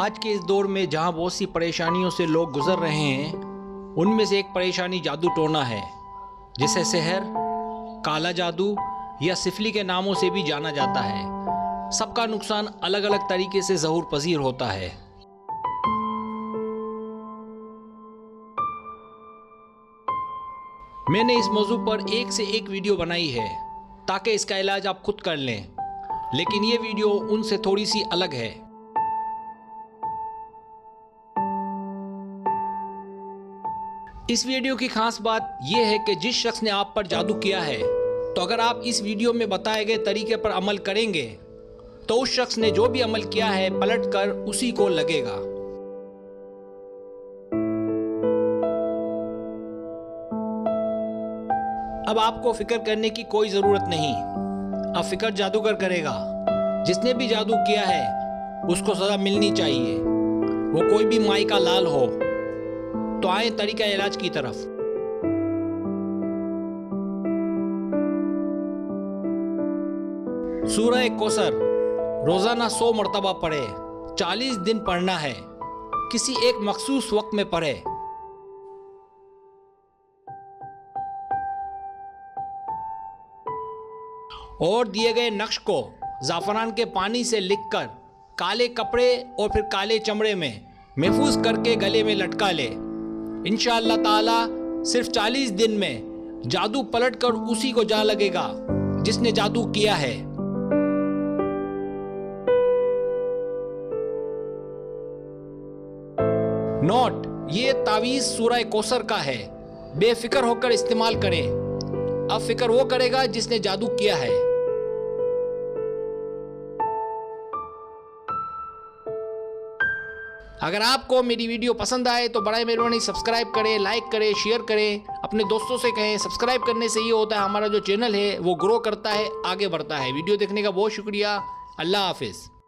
आज के इस दौर में जहां बहुत सी परेशानियों से लोग गुजर रहे हैं, उनमें से एक परेशानी जादू टोना है, जिसे सहर, काला जादू या सिफली के नामों से भी जाना जाता है। सबका नुकसान अलग अलग तरीके से ज़हूर पजीर होता है। मैंने इस मौजू पर एक से एक वीडियो बनाई है ताकि इसका इलाज आप खुद कर लें, लेकिन ये वीडियो उनसे थोड़ी सी अलग है। इस वीडियो की खास बात यह है कि जिस शख्स ने आप पर जादू किया है, तो अगर आप इस वीडियो में बताए गए तरीके पर अमल करेंगे तो उस शख्स ने जो भी अमल किया है पलटकर उसी को लगेगा। अब आपको फिक्र करने की कोई जरूरत नहीं। अब फिक्र जादूगर करेगा। जिसने भी जादू किया है उसको सजा मिलनी चाहिए, वो कोई भी माई का लाल हो। तो आए तरीका इलाज की तरफ। सूरह कौसर रोजाना 100 मरतबा पढ़े। 40 दिन पढ़ना है। किसी एक मखसूस वक्त में पढ़े। और दिए गए नक्श को ज़ाफ़रान के पानी से लिखकर काले कपड़े और फिर काले चमड़े में महफूज करके गले में लटका ले। इंशाअल्लाह ताला सिर्फ 40 दिन में जादू पलटकर उसी को जा लगेगा जिसने जादू किया है। नोट, ये तावीज़ सूरह कौसर का है। बेफिक्र होकर इस्तेमाल करें। अब फिक्र वो करेगा जिसने जादू किया है। अगर आपको मेरी वीडियो पसंद आए तो बड़ा मेहरबानी सब्सक्राइब करें, लाइक करें, शेयर करें, अपने दोस्तों से कहें। सब्सक्राइब करने से ये होता है हमारा जो चैनल है वो ग्रो करता है, आगे बढ़ता है। वीडियो देखने का बहुत शुक्रिया। अल्लाह हाफिज़।